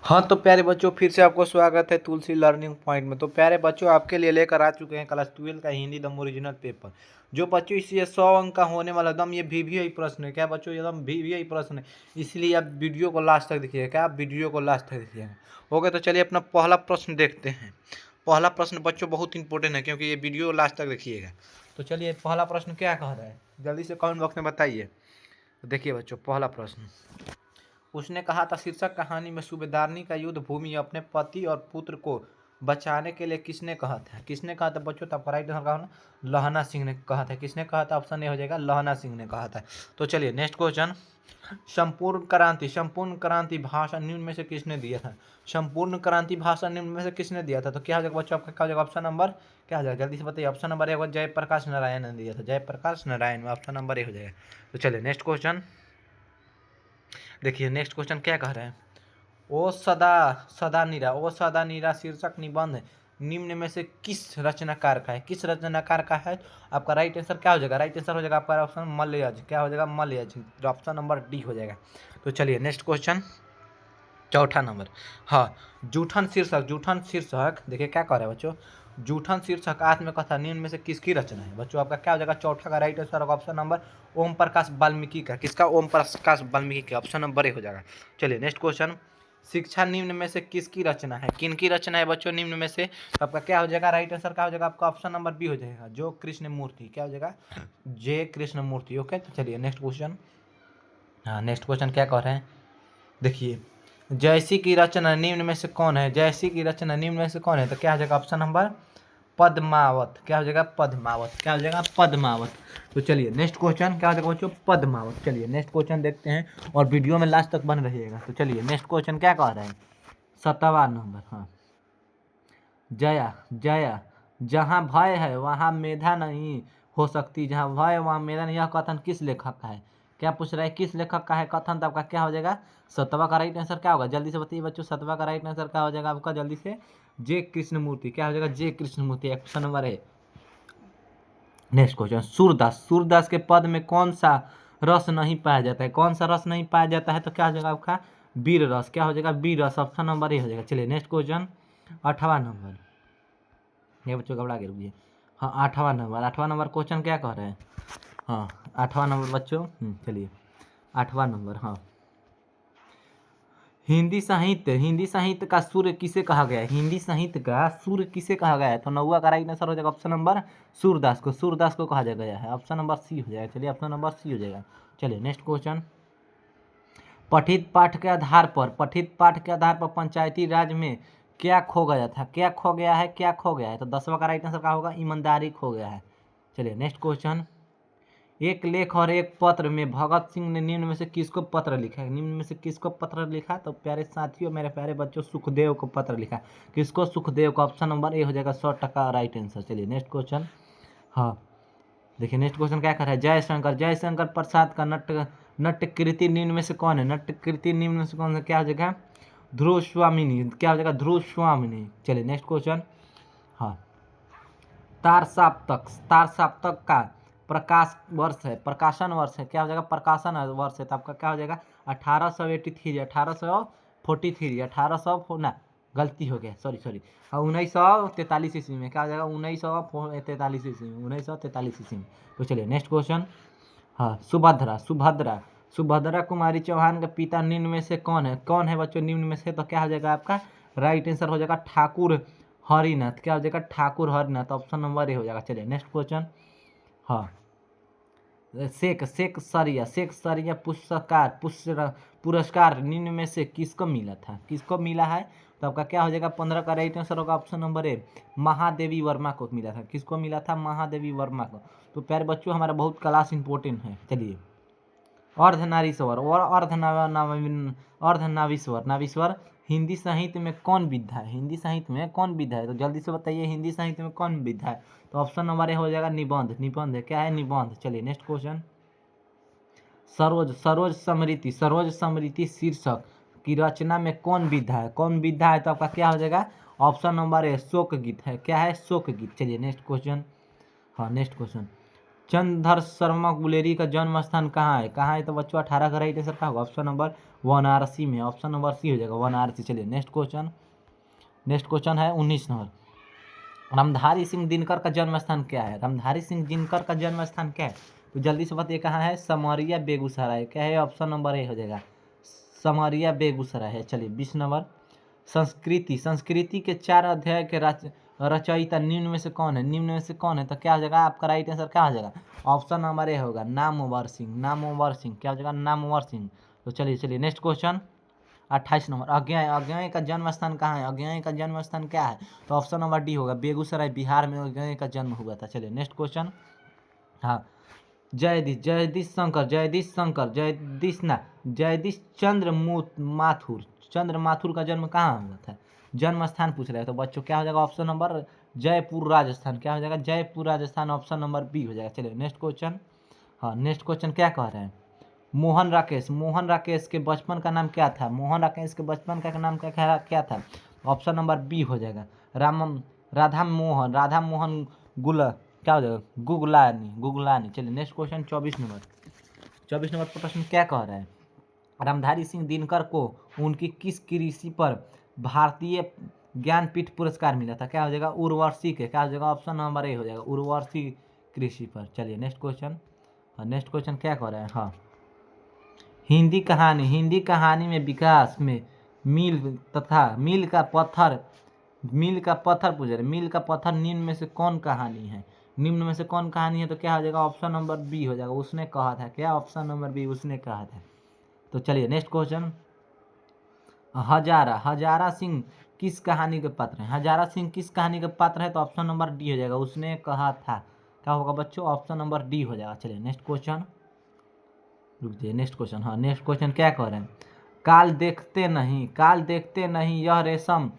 हाँ तो प्यारे बच्चों, फिर से आपको स्वागत है तुलसी लर्निंग पॉइंट में। तो प्यारे बच्चों, आपके लिए लेकर आ चुके हैं क्लास 12 का हिंदी दम ओरिजिनल पेपर। जो बच्चों इससे 100 अंक का होने वाला दम ये वीवीआई प्रश्न है। क्या बच्चों, एकदम वीवीआई प्रश्न है, इसलिए आप वीडियो को लास्ट तक देखिएगा। क्या आप वीडियो को लास्ट तक देखिएगा? ओके, तो चलिए अपना पहला प्रश्न देखते हैं। पहला प्रश्न बच्चों बहुत इंपॉर्टेंट है, क्योंकि ये वीडियो लास्ट तक देखिएगा। तो चलिए पहला प्रश्न क्या कह रहा है, जल्दी से कमेंट बॉक्स में बताइए। देखिए बच्चों, पहला प्रश्न उसने कहा था, शीर्षक कहानी में सूबेदारनी का युद्ध भूमि अपने पति और पुत्र को बचाने के लिए किसने कहा था? किसने कहा था बच्चों? तब राइट आंसर कहा ना, लहना सिंह ने कहा था। किसने कहा था? ऑप्शन ए हो जाएगा, लहना सिंह ने कहा था। तो चलिए नेक्स्ट क्वेश्चन, संपूर्ण क्रांति भाषण निम्न में से किसने दिया था? संपूर्ण क्रांति भाषण निम्न में से किसने दिया था? तो क्या हो जाएगा बच्चों आपका? क्या हो जाएगा ऑप्शन नंबर? क्या हो जाएगा जल्दी से बताइए। ऑप्शन नंबर ए होगा, जयप्रकाश नारायण ने दिया था। जयप्रकाश नारायण में ऑप्शन नंबर ए हो जाएगा। तो चलिए नेक्स्ट क्वेश्चन देखिए। नेक्स्ट क्वेश्चन क्या कह रहे हैं, ओ सदा नीरा शीर्षक निबंध निम्न में से किस रचनाकार का है? किस रचनाकार का है? आपका राइट आंसर क्या हो जाएगा? राइट आंसर हो जाएगा आपका ऑप्शन मलयज। क्या हो जाएगा? मलयज। तो ऑप्शन नंबर डी हो जाएगा। तो चलिए नेक्स्ट क्वेश्चन, चौथा नंबर। हाँ, जूठन शीर्षक देखिए क्या कह रहे हैं बच्चों। जूठन शीर्षक आत्मकथा निम्न में से किसकी रचना है? बच्चों आपका क्या हो जाएगा? चौथा का राइट आंसर होगा ऑप्शन नंबर ओम प्रकाश वाल्मीकि का। किसका? ओम प्रकाश वाल्मीकि का। ऑप्शन नंबर ए हो जाएगा। चलिए नेक्स्ट क्वेश्चन, शिक्षा निम्न में से किसकी रचना है? किनकी रचना है बच्चों निम्न में से? तो आपका क्या हो जाएगा? राइट आंसर क्या हो जाएगा आपका? ऑप्शन नंबर बी हो जाएगा, जो कृष्ण मूर्ति। क्या हो जाएगा? जे कृष्ण मूर्ति। ओके, तो चलिए नेक्स्ट क्वेश्चन। हाँ, नेक्स्ट क्वेश्चन क्या कह रहे हैं देखिए, जैसी की रचना निम्न में से कौन है? जैसी की रचना निम्न में से कौन है? तो क्या हो जाएगा ऑप्शन नंबर पद्मावत। क्या हो जाएगा? पद्मावत। क्या हो जाएगा? पद्मावत। तो चलिए नेक्स्ट क्वेश्चन क्या हो जाएगा बच्चों? पद्मावत। चलिए नेक्स्ट क्वेश्चन देखते हैं और वीडियो में लास्ट तक बन रहिएगा। तो चलिए नेक्स्ट क्वेश्चन क्या कह रहे हैं, 7वां नंबर। हाँ, जया जहाँ भय है वहाँ मेधा नहीं हो सकती, जहाँ भय वहाँ मेधा नहीं। यह कथन किस लेखक का है? क्या पूछ रहा है? किस लेखक का है कथन? तो आपका क्या हो जाएगा? 7वां का राइट आंसर क्या होगा? जल्दी से बताइए बच्चों, 7वां का राइट आंसर क्या हो जाएगा आपका? जल्दी से, जे कृष्णमूर्ति। क्या हो जाएगा? जे कृष्णमूर्ति। ऑप्शन नंबर है। नेक्स्ट क्वेश्चन, सूरदास के पद में कौन सा रस नहीं पाया जाता है? कौन सा रस नहीं पाया जाता है? तो क्या हो जाएगा आपका? वीर रस। क्या हो जाएगा? वीर रस। ऑप्शन नंबर ए हो जाएगा। चलिए नेक्स्ट क्वेश्चन, 8वां नंबर। ये बच्चों घबरा के रुकिए। हाँ, 8वां नंबर क्वेश्चन क्या कह रहे हैं? हाँ, 8वां नंबर बच्चों। चलिए 8वां नंबर। हाँ, हिंदी साहित्य का सूर्य किसे कहा गया है? हिंदी साहित्य का सूर्य किसे कहा गया है? तो 9वां का राइट आंसर हो जाएगा ऑप्शन नंबर सूरदास को कहा गया है। ऑप्शन नंबर सी हो जाएगा। चलिए ऑप्शन नंबर सी हो जाएगा। चलिए नेक्स्ट क्वेश्चन, पठित पाठ के आधार पर पंचायती राज में क्या खो गया था? क्या खो गया है? क्या खो गया है? तो 10वां का राइट आंसर क्या होगा? ईमानदारी खो गया है। चलिए नेक्स्ट क्वेश्चन, एक लेख और एक पत्र में भगत सिंह ने निम्न में से किसको पत्र लिखा है? निम्न में से किसको पत्र लिखा? तो प्यारे साथियों, मेरे प्यारे बच्चों, सुखदेव को पत्र लिखा। किसको? सुखदेव को। ऑप्शन नंबर ए हो जाएगा 100% राइट आंसर। चलिए नेक्स्ट क्वेश्चन। हाँ, देखिए नेक्स्ट क्वेश्चन क्या कर रहा है, जयशंकर प्रसाद का नट्य कृति निम्न में से कौन है? नट्य कृति निम्न में से कौन है? क्या हो जाएगा? ध्रुव स्वामिनी। क्या हो जाएगा? ध्रुव स्वामिनी। चलिए नेक्स्ट क्वेश्चन। हाँ, तार सप्तक का प्रकाशन वर्ष है। क्या हो जाएगा? प्रकाशन वर्ष है। तो आपका क्या हो जाएगा? 1883 1843 ना, गलती हो गया, सॉरी। हाँ, 1943 ईस्वी में। क्या हो जाएगा? 1943 ईस्वी में। 1943 ईस्वी में। तो चलिए नेक्स्ट क्वेश्चन। हाँ, सुभद्रा कुमारी चौहान का पिता निम्न में से कौन है? कौन है बच्चों निम्न में से? तो क्या हो जाएगा आपका? राइट आंसर हो जाएगा ठाकुर हरिनाथ। क्या हो जाएगा? Thakur Harinath. Option number A हो जाएगा। चलिए नेक्स्ट क्वेश्चन। हाँ, शेख सरिया पुरस्कार निम्न में से किसको मिला था? किसको मिला है? तो आपका क्या हो जाएगा? 15 का राइट आंसर होगा option number A, Mahadevi Verma को मिला था। किसको मिला था? महादेवी वर्मा को। तो प्यारे बच्चों, हमारा बहुत क्लास इंपॉर्टेंट है। चलिए, अर्धनारीश्वर और नावीश्वर हिंदी साहित्य में कौन विधा है? हिंदी साहित्य में कौन विधा है? तो जल्दी से बताइए, हिंदी साहित्य में कौन विधा है? तो ऑप्शन नंबर ए हो जाएगा निबंध है। क्या है? निबंध। चलिए नेक्स्ट क्वेश्चन, सरोज समृति शीर्षक की रचना में कौन विधा है? कौन विधा है? तो आपका क्या हो जाएगा? ऑप्शन नंबर ए, शोक गीत है। क्या है? शोक गीत। चलिए नेक्स्ट क्वेश्चन। हाँ, नेक्स्ट क्वेश्चन, चंद्रधर शर्मा गुलेरी का जन्म स्थान कहाँ है? कहाँ है? तो बच्चों 18 का राइट आंसर क्या होगा? ऑप्शन नंबर वाराणसी में, ऑप्शन नंबर सी हो जाएगा वाराणसी। चलिए नेक्स्ट क्वेश्चन है 19 नंबर। रामधारी सिंह दिनकर का जन्म स्थान क्या है? रामधारी सिंह दिनकर का जन्म स्थान क्या है? तो जल्दी से बताइए कहाँ है? समरिया बेगूसराय। क्या है? ऑप्शन नंबर ए हो जाएगा समरिया बेगूसराय है। चलिए 20 नंबर। संस्कृति के 4 अध्याय के रचयिता निम्न में से कौन है? निम्न में से कौन है? तो क्या हो जाएगा आपका राइट आंसर? क्या हो जाएगा? ऑप्शन नंबर ए होगा नामवर सिंह। क्या हो जाएगा? नामवर सिंह। तो चलिए नेक्स्ट क्वेश्चन 28 नंबर। अज्ञेय का जन्म स्थान कहाँ है? अज्ञेय का जन्म स्थान क्या है? तो ऑप्शन नंबर डी होगा बेगूसराय, बिहार में अज्ञेय का जन्म हुआ था। चलिए नेक्स्ट क्वेश्चन। हाँ, जगदीश चंद्र माथुर का जन्म कहाँ हुआ था? जन्म स्थान पूछ रहे हैं तो बच्चों क्या हो जाएगा? Option number Jaipur Rajasthan. क्या हो जाएगा? Jaipur Rajasthan, option number b हो जाएगा। चलिए नेक्स्ट क्वेश्चन। हाँ, नेक्स्ट क्वेश्चन क्या कह रहे हैं? मोहन राकेश के बचपन का नाम क्या था? मोहन राकेश के बचपन का नाम क्या था? ऑप्शन नंबर बी हो जाएगा राधा मोहन क्या हो जाएगा? गुगलानी। चलिए नेक्स्ट क्वेश्चन 24 नंबर पर प्रश्न क्या कह रहा है? रामधारी सिंह दिनकर को उनकी किस कृषि पर भारतीय ज्ञानपीठ पुरस्कार मिला था? क्या हो जाएगा? उर्वशी के। क्या हो जाएगा? ऑप्शन नंबर ए हो जाएगा उर्वशी कृषि पर। चलिए नेक्स्ट क्वेश्चन क्या कह रहा है? हाँ, हिंदी कहानी में विकास में मील का पत्थर पूछ रहे। मील का पत्थर निम्न में से कौन कहानी है? तो क्या हो जाएगा? ऑप्शन नंबर बी हो जाएगा उसने कहा था। क्या? ऑप्शन नंबर बी उसने कहा था। तो चलिए नेक्स्ट क्वेश्चन। हजारा सिंह किस कहानी के पात्र हैं? तो ऑप्शन नंबर डी हो जाएगा उसने कहा था। क्या होगा बच्चों? ऑप्शन नंबर डी हो जाएगा। चलिए नेक्स्ट क्वेश्चन। नेक्स्ट क्वेश्चन क्या कह रहे हैं? काल देखते नहीं यह रेशम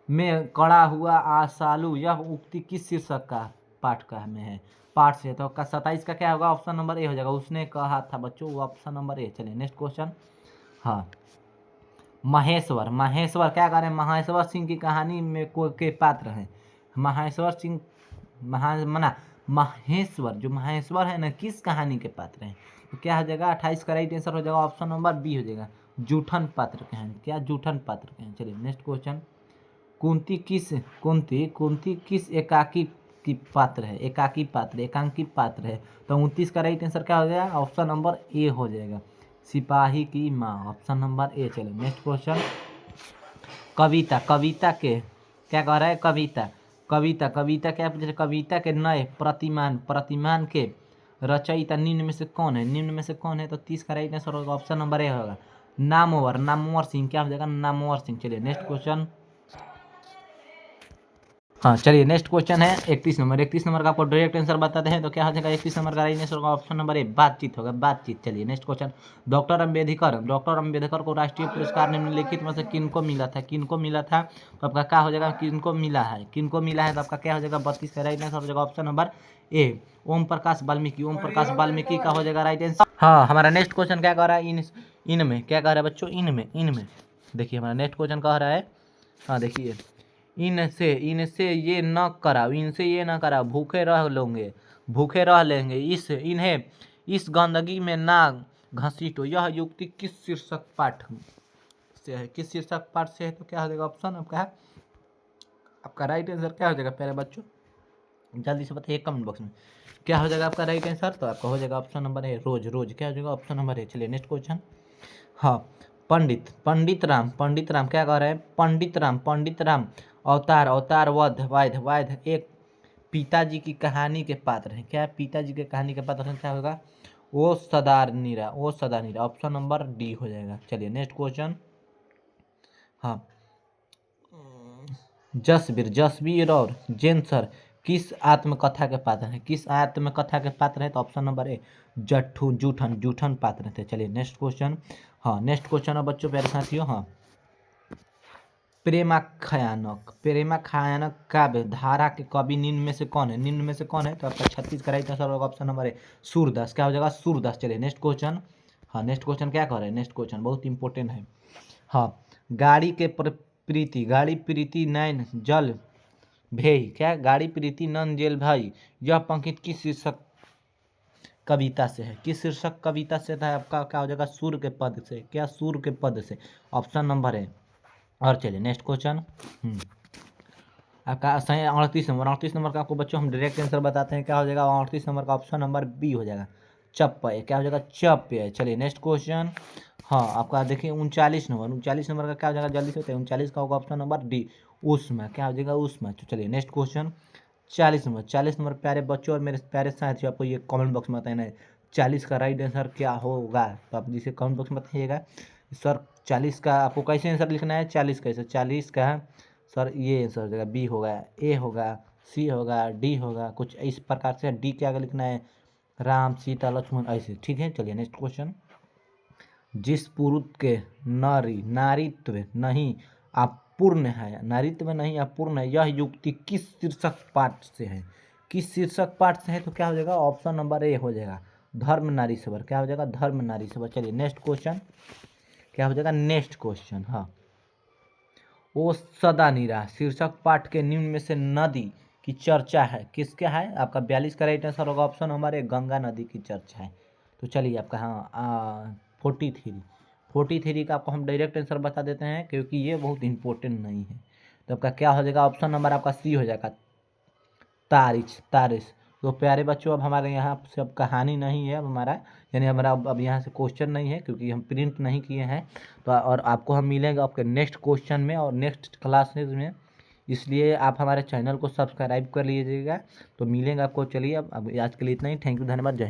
में कड़ा हुआ आशालू, यह उक्ति किस शीर्षक का में है? पाठ से। तो 27 का क्या होगा? ऑप्शन नंबर ए हो जाएगा उसने कहा था बच्चों, वो ऑप्शन नंबर ए। चलिए नेक्स्ट क्वेश्चन। हाँ, महेश्वर क्या कह रहे हैं? महेश्वर सिंह की कहानी में के पात्र हैं। महेश्वर है ना, किस कहानी के पात्र हैं? तो क्या हो जाएगा? 28 का राइट आंसर हो जाएगा ऑप्शन नंबर बी हो जाएगा जूठन पात्र के हैं। क्या? जूठन पात्र के हैं। चलिए नेक्स्ट क्वेश्चन। कुंती किस एकाकी पात्र है? तो 29 का राइट आंसर क्या हो जाएगा? ऑप्शन नंबर ए हो जाएगा सिपाही की माँ, ऑप्शन नंबर ए। चलिए नेक्स्ट क्वेश्चन। कविता के क्या कह रहा है? कविता क्या पूछ रहे? कविता के नए प्रतिमान के रचयिता निम्न में से कौन है? तो 30 का राइट आंसर होगा ऑप्शन नंबर ए होगा नामवर सिंह। क्या हो जाएगा? नामवर सिंह। चलिए नेक्स्ट क्वेश्चन। हाँ, चलिए नेक्स्ट क्वेश्चन है 31 नंबर का आपको डायरेक्ट आंसर बताते हैं। तो क्या हो जाएगा? 31 नंबर का राइट आंसर होगा ऑप्शन नंबर ए बातचीत होगा। चलिए नेक्स्ट क्वेश्चन। डॉक्टर अंबेडकर को राष्ट्रीय पुरस्कार निम्नलिखित में से किनको मिला था? तो आपका क्या हो जाएगा? किनको मिला है? तो आपका क्या हो जाएगा? 32 का राइट आंसर हो जाएगा option number A Om Prakash Valmiki का हो जाएगा राइट आंसर। हाँ, हमारा नेक्स्ट क्वेश्चन क्या कह रहा है? इनमें क्या कह रहा है बच्चों? इनमें देखिए हमारा नेक्स्ट क्वेश्चन कह रहा है। हाँ देखिए, इनसे ये न कराओ, भूखे रह लेंगे, इन्हें इस गंदगी में ना घसीटो। यह युक्ति किस शीर्षक पाठ से है? तो क्या हो जाएगा? ऑप्शन आपका राइट आंसर क्या हो जाएगा प्यारे बच्चों? जल्दी से बताइए कमेंट बॉक्स में क्या हो जाएगा आपका राइट आंसर। तो आपका हो जाएगा ऑप्शन नंबर है रोज। क्या हो जाएगा? ऑप्शन नंबर है। चलिए नेक्स्ट क्वेश्चन। हाँ, पंडित राम क्या कह रहे हैं? पंडित राम अवतार वध एक पिताजी की कहानी के पात्र हैं। क्या? पिताजी के कहानी के पात्र हैं। क्या होगा? ओ सदानीरा। ऑप्शन नंबर डी हो जाएगा। चलिए नेक्स्ट क्वेश्चन। हाँ, जसवीर और जेनसर किस आत्मकथा के पात्र हैं? तो ऑप्शन नंबर ए जूठन पात्र थे। चलिए नेक्स्ट क्वेश्चन। हाँ, नेक्स्ट क्वेश्चन है बच्चों प्यारे साथियों। हाँ, प्रेमाख्यानक काव्य धारा के कवि निम्न में से कौन है? तो आपका 36 का राइट आंसर होगा ऑप्शन नंबर ए सूरदास। क्या हो जाएगा? सूरदास। चलिए नेक्स्ट क्वेश्चन। हाँ, नेक्स्ट क्वेश्चन क्या कह रहे हैं? नेक्स्ट क्वेश्चन बहुत इंपॉर्टेंट है। हाँ, गाड़ी प्रीति नैन जल भेई। क्या? गाड़ी प्रीति नैन जल भाई, यह पंक्ति किस शीर्षक कविता से है। किस शीर्षक कविता से था आपका, क्या हो जाएगा, सूर्य के पद से। क्या, सूर्य के पद से, ऑप्शन नंबर है। और चलिए नेक्स्ट क्वेश्चन। आपका सही 38 नंबर का आपको बच्चों हम डायरेक्ट आंसर बताते हैं। क्या हो जाएगा 38 नंबर का, ऑप्शन नंबर बी हो जाएगा, चप्पय। क्या हो जाएगा, चप्पय। चलिए नेक्स्ट क्वेश्चन। हाँ आपका देखिए 39 नंबर का क्या हो जाएगा, जल्दी से होता है, 39 का होगा ऑप्शन नंबर डी, उष्मा। क्या हो जाएगा, उष्मा। तो चलिए नेक्स्ट क्वेश्चन 40 नंबर प्यारे बच्चों और मेरे प्यारे साथियों, आपको ये कमेंट बॉक्स में बताना है 40 का राइट आंसर क्या होगा। तो आप जिसे कमेंट बॉक्स में बताइएगा सर 40 का आपको कैसे आंसर लिखना है, 40 कैसे, 40 का सर ये आंसर हो जाएगा, बी होगा, ए होगा, सी होगा, डी होगा, कुछ इस प्रकार से। डी क्या लिखना है, राम सीता लक्ष्मण ऐसे, ठीक है। चलिए नेक्स्ट क्वेश्चन। जिस पुरुष के नारीत्व नहीं अपूर्ण है, नारीत्व नहीं अपूर्ण है, यह युक्ति किस शीर्षक पाठ से है। किस शीर्षक पाठ से है, तो क्या हो जाएगा, ऑप्शन नंबर ए हो जाएगा, धर्म नारी सबर। क्या हो जाएगा, धर्म नारी सबर। चलिए नेक्स्ट क्वेश्चन क्या हो जाएगा, नेक्स्ट क्वेश्चन। हाँ, ओ सदा निरा शीर्षक पाठ के निम्न में से नदी की चर्चा है, किसका है, आपका 42 का राइट आंसर होगा ऑप्शन नंबर ए, गंगा नदी की चर्चा है। तो चलिए आपका हाँ 43 का आपको हम डायरेक्ट आंसर बता देते हैं क्योंकि ये बहुत इंपॉर्टेंट नहीं है। तो आपका क्या हो जाएगा, ऑप्शन नंबर आपका सी हो जाएगा, तारिश। तो प्यारे बच्चों अब हमारे यहाँ से अब कहानी नहीं है, अब हमारा यानी हमारा अब यहाँ से क्वेश्चन नहीं है क्योंकि हम प्रिंट नहीं किए हैं। तो और आपको हम मिलेंगे आपके नेक्स्ट क्वेश्चन में और नेक्स्ट क्लासेज में, इसलिए आप हमारे चैनल को सब्सक्राइब कर लीजिएगा। तो मिलेंगे आपको। चलिए अब आज के लिए इतना ही। थैंक यू, धन्यवाद, जय।